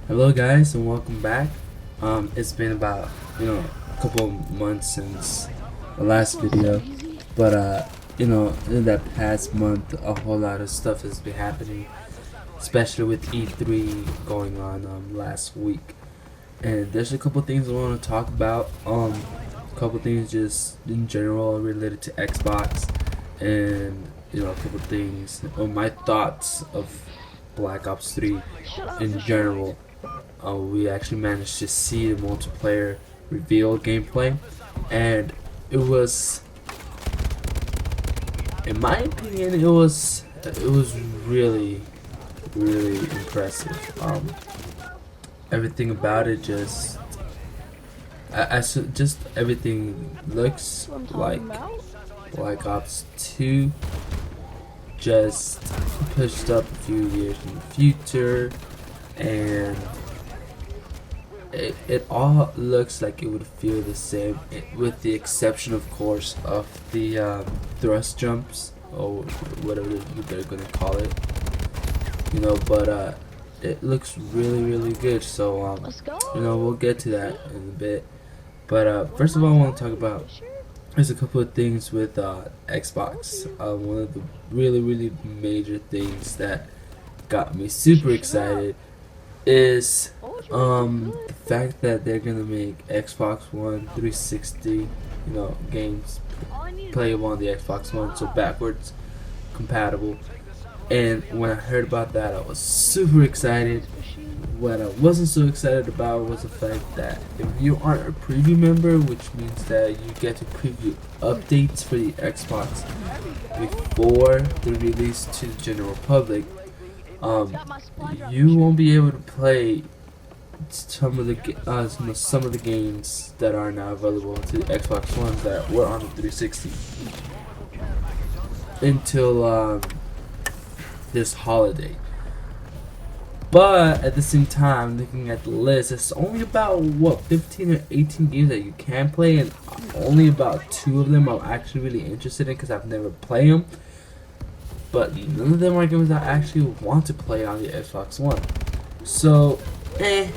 Hello guys and welcome back. It's been about a couple of months since the last video, but in that past month a whole lot of stuff has been happening, especially with E3 going on last week. And there's a couple things I want to talk about. A couple things just in general related to Xbox, and a couple things on my thoughts of Black Ops 3 in general. We actually managed to see the multiplayer reveal gameplay, and it was, in my opinion, it was really impressive. Everything about it just everything looks like Black Ops 2, just pushed up a few years in the future, and it all looks like it would feel the same, with the exception, of course, of the thrust jumps, or whatever they're gonna call it. But it looks really good. So we'll get to that in a bit. But first of all, I want to talk about, there's a couple of things with Xbox. One of the really major things that got me super excited is the fact that they're gonna make Xbox One 360 games playable on the Xbox One, so backwards compatible. And when I heard about that, I was super excited. What I wasn't so excited about was the fact that if you aren't a preview member, which means that you get to preview updates for the Xbox before they're released to the general public, you won't be able to play some of the games that are now available to the Xbox One that were on the 360 until this holiday. But at the same time, looking at the list, it's only about 15 or 18 games that you can play, and only about 2 of them I'm actually really interested in because I've never played them. But none of them are games I actually want to play on the Xbox One. So, I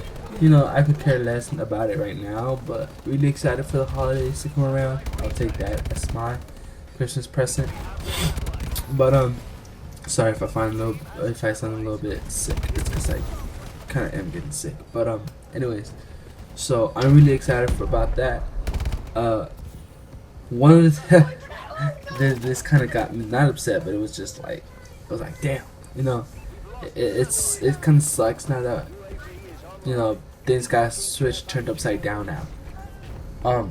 could care less about it right now, but really excited for the holidays to come around. I'll take that as my Christmas present. But sorry if I sound a little bit sick. It's because I kind of am getting sick. But anyways, so I'm really excited about that. One of the this kind of got me not upset, but it was just like, I was like, damn, it kind of sucks now that things got switched, turned upside down now.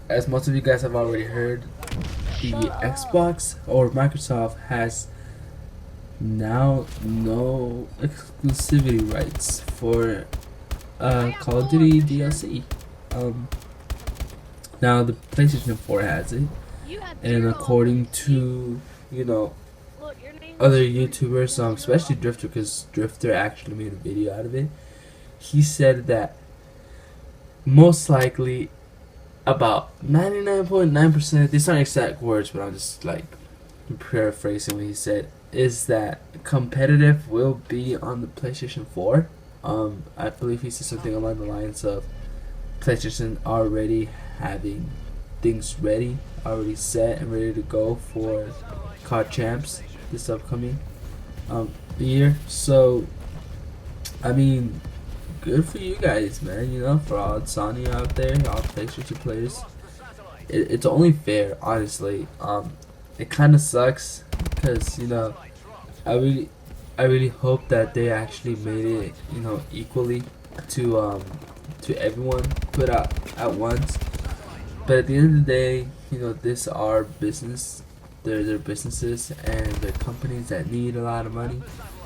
As most of you guys have already heard, the Xbox or Microsoft has now no exclusivity rights for Call of Duty DLC. Now the PlayStation 4 has it, and according to other YouTubers, especially Drifter, because Drifter actually made a video out of it, he said that most likely about 99.9%, these aren't exact words, but I'm just like paraphrasing what he said, is that competitive will be on the PlayStation 4. I believe he said something along the lines of PlayStation already having things ready, already set and ready to go for COD Champs this upcoming year. So, I mean, good for you guys, man. For all Sony out there, all PlayStation players, it's only fair, honestly. It kind of sucks because I really hope that they actually made it equally to everyone put out at once. But at the end of the day, this are business. They're businesses, and they're companies that need a lot of money.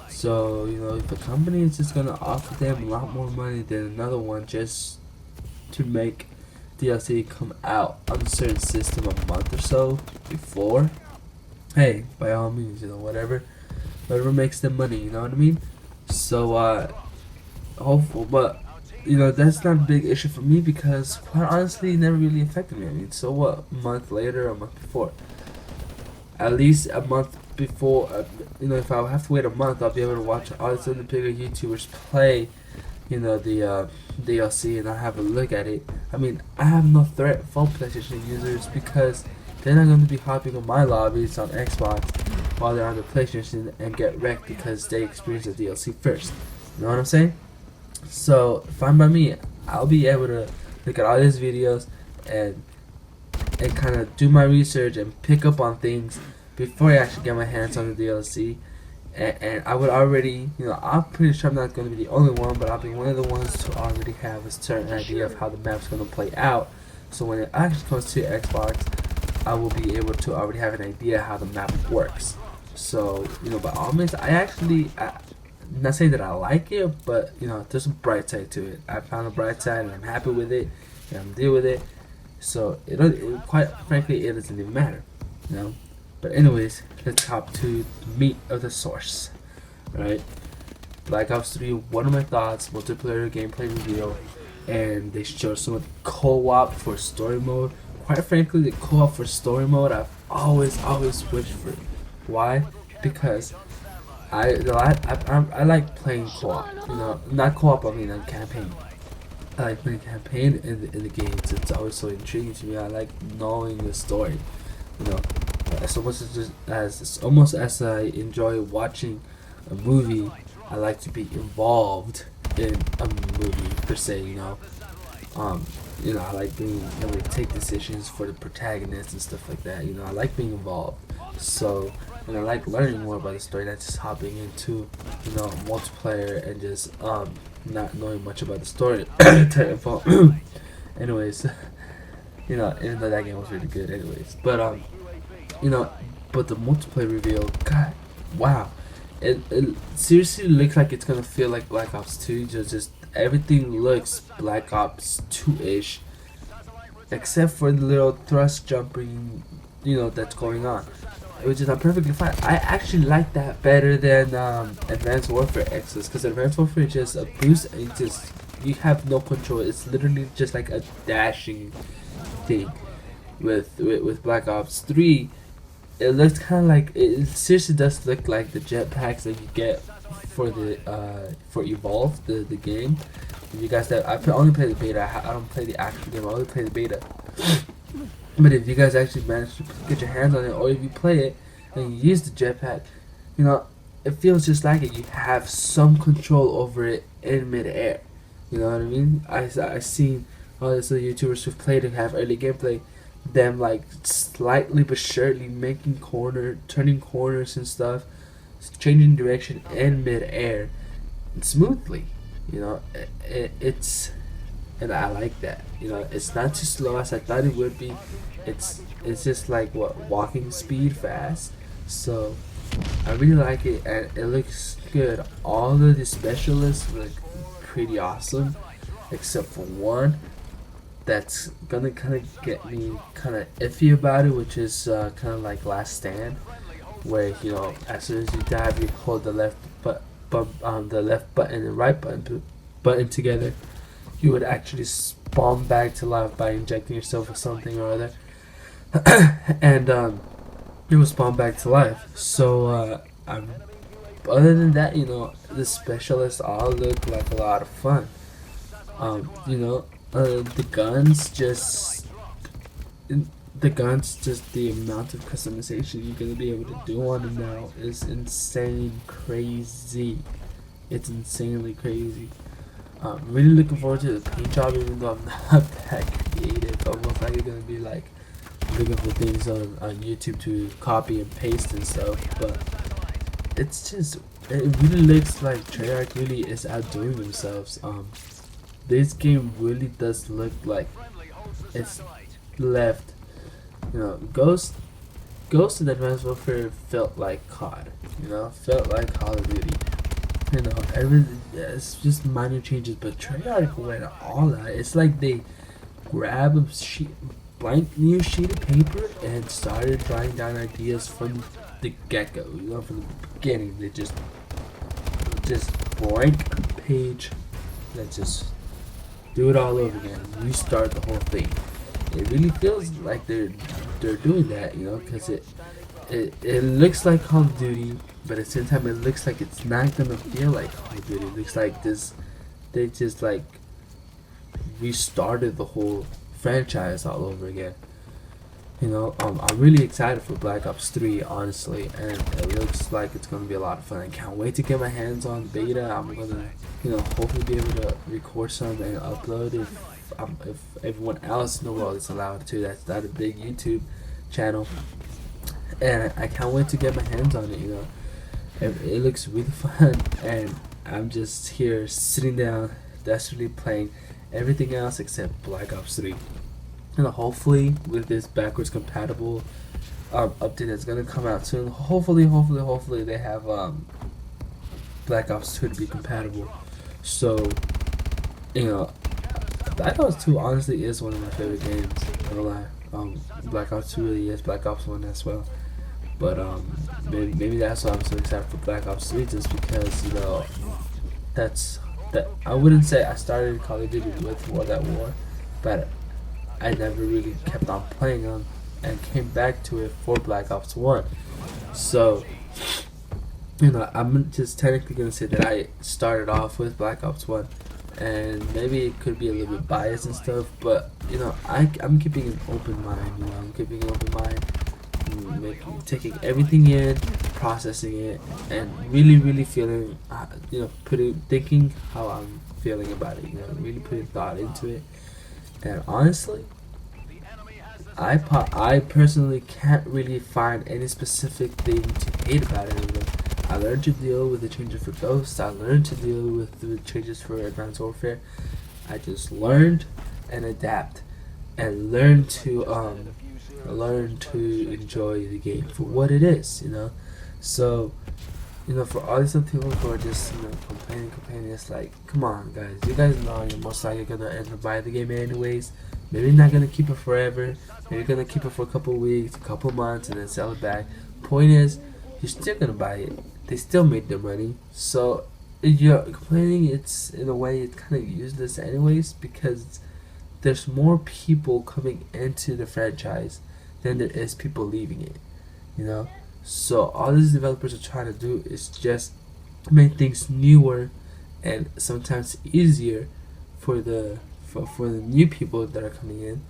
So if a company is just gonna offer them a lot more money than another one just to make DLC come out on a certain system a month or so before, hey, by all means, whatever makes them money, you know what I mean? So hopeful, but that's not a big issue for me because quite honestly it never really affected me. I mean, so what, a month later, a month before, at least a month before, if I have to wait a month, I'll be able to watch all these other bigger YouTubers play you know, the DLC and I have a look at it, I mean, I have no threat for PlayStation users because they're not going to be hopping on my lobbies on Xbox while they're on the PlayStation and get wrecked because they experience the DLC first. You know what I'm saying? So, fine by me. I'll be able to look at all these videos and kind of do my research and pick up on things before I actually get my hands on the DLC. And I would already, you know, I'm pretty sure I'm not going to be the only one, but I'll be one of the ones to already have a certain idea of how the map's going to play out. So when it actually comes to Xbox, I will be able to already have an idea how the map works. So, you know, by all means, I'm not saying that I like it, but, you know, there's a bright side to it. I found a bright side and I'm happy with it and I'm deal with it. So, it quite frankly, it doesn't even matter, you know. But anyways, let's hop to the meat of the source, right? Black Ops 3, one of my thoughts, multiplayer gameplay reveal, and they showed some co-op for story mode. Quite frankly, the co-op for story mode, I've always wished for. Why? Because I like playing co-op. You know, not co-op. I mean, campaign. I like playing campaign in the games. It's always so intriguing to me. I like knowing the story. You know, it's almost as I enjoy watching a movie. I like to be involved in a movie per se. You know, I like being able to take decisions for the protagonist and stuff like that. You know, I like being involved. So, and I like learning more about the story, not just hopping into, you know, multiplayer and just not knowing much about the story. Anyways, you know, even though that game was really good, anyways. But you know, but the multiplayer reveal, God, wow, it seriously looks like it's gonna feel like Black Ops 2. Just everything looks Black Ops 2-ish, except for the little thrust jumping, you know, that's going on, which is perfectly fine. I actually like that better than Advanced Warfare X's, because Advanced Warfare is just a boost and you have no control. It's literally just like a dashing thing. With Black Ops 3, it looks kind of like, it seriously does look like the jetpacks that you get for the for Evolve, the game. If you guys I only play the beta. I don't play the actual game. I only play the beta. But if you guys actually manage to get your hands on it, or if you play it and you use the jetpack, you know, it feels just like it. You have some control over it in midair. You know what I mean? I seen all these other YouTubers who've played and have early gameplay, them like slightly but surely turning corners and stuff, changing direction in midair smoothly. You know, it's, and I like that. You know, it's not too slow as I thought it would be. It's just like walking speed fast. So I really like it and it looks good. All of the specialists look pretty awesome, except for one that's gonna kind of get me kind of iffy about it, which is kind of like Last Stand, where, you know, as soon as you dive, you hold the left button and right button together, you would actually spawn back to life by injecting yourself with something or other, and you will spawn back to life. So other than that, you know, the specialists all look like a lot of fun. You know, the guns, the amount of customization you're gonna be able to do on them now is insane crazy. It's insanely crazy. Really looking forward to the paint job, even though I'm not that creative. Almost like you're gonna be like looking for things on YouTube to copy and paste and stuff. But it's just, it really looks like Treyarch really is outdoing themselves. This game really does look like it's left, you know, Ghost and Advanced Warfare felt like COD, you know, felt like Call of Duty. You know, everything, it's just minor changes, but Treyarch went all out. It's like they grab a blank new sheet of paper and started writing down ideas from the get-go, you know, from the beginning. They just blank page, let's just do it all over again, restart the whole thing. It really feels like they're doing that, you know, because it looks like Call of Duty, but at the same time it looks like it's not gonna feel like Call of Duty. It looks like this they just like restarted the whole franchise all over again. I'm really excited for Black Ops 3, honestly, and it looks like it's gonna be a lot of fun. I can't wait to get my hands on beta. I'm gonna, hopefully be able to record some and upload if everyone else in the world is allowed to. That's not a big YouTube channel, and I can't wait to get my hands on it. It looks really fun, and I'm just here sitting down, desperately playing everything else except Black Ops 3. Hopefully with this backwards compatible update that's gonna come out soon, hopefully they have Black Ops 2 to be compatible. So Black Ops 2 honestly is one of my favorite games. No lie. Black Ops 2 really is. Black Ops 1 as well. But maybe that's why I'm so excited for Black Ops 3, just because that I wouldn't say I started Call of Duty with World at War, but I never really kept on playing them and came back to it for Black Ops 1. So, I'm just technically going to say that I started off with Black Ops 1. And maybe it could be a little bit biased and stuff, but, I'm keeping an open mind, I'm keeping an open mind, taking everything in, processing it, and really feeling, thinking how I'm feeling about it, really putting thought into it. And honestly, I personally can't really find any specific thing to hate about it. I learned to deal with the changes for Ghosts. I learned to deal with the changes for Advanced Warfare. I just learned and adapt, and learn to enjoy the game for what it is. So for all these people who are just complaining, it's like, come on guys, you guys know you're most likely gonna end up buying the game anyways. Maybe you're not gonna keep it forever. Maybe you're gonna keep it for a couple weeks, a couple months, and then sell it back. Point is, you're still gonna buy it. They still made their money. So if you're complaining, it's in a way it's kind of useless anyways, because there's more people coming into the franchise than there is people leaving it. So all these developers are trying to do is just make things newer and sometimes easier for the new people that are coming in.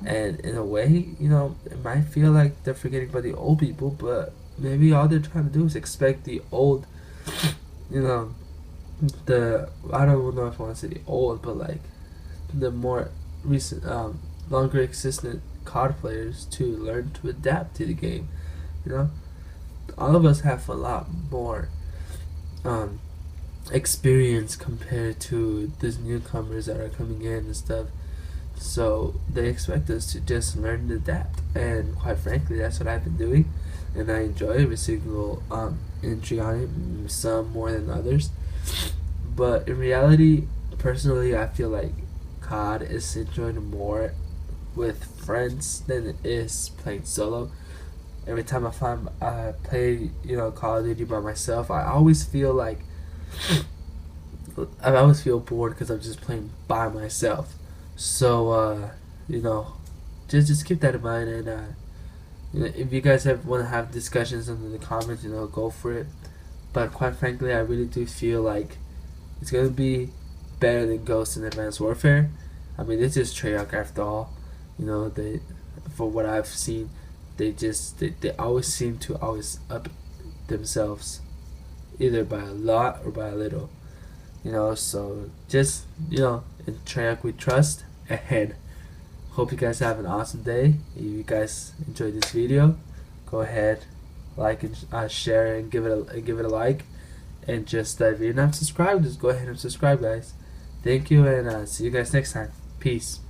And in a way, it might feel like they're forgetting about the old people, but maybe all they're trying to do is expect the old, I don't know if I want to say the old, but like the more recent, longer existent COD players to learn to adapt to the game. All of us have a lot more experience compared to these newcomers that are coming in and stuff. So they expect us to just learn and adapt, and quite frankly, that's what I've been doing, and I enjoy every single entry on it, some more than others. But in reality, personally, I feel like COD is enjoying more with friends than it is playing solo. Every time I play, Call of Duty by myself, I always feel bored because I'm just playing by myself. So, just keep that in mind, and if you guys want to have discussions in the comments, go for it. But quite frankly, I really do feel like it's gonna be better than Ghosts and Advanced Warfare. I mean, this is Treyarch after all. For what I've seen, they always seem to always up themselves, either by a lot or by a little. So just in Treyarch we trust. And hope you guys have an awesome day. If you guys enjoyed this video, go ahead, like and share, and give it a like. And just if you're not subscribed, just go ahead and subscribe, guys. Thank you, and see you guys next time. Peace.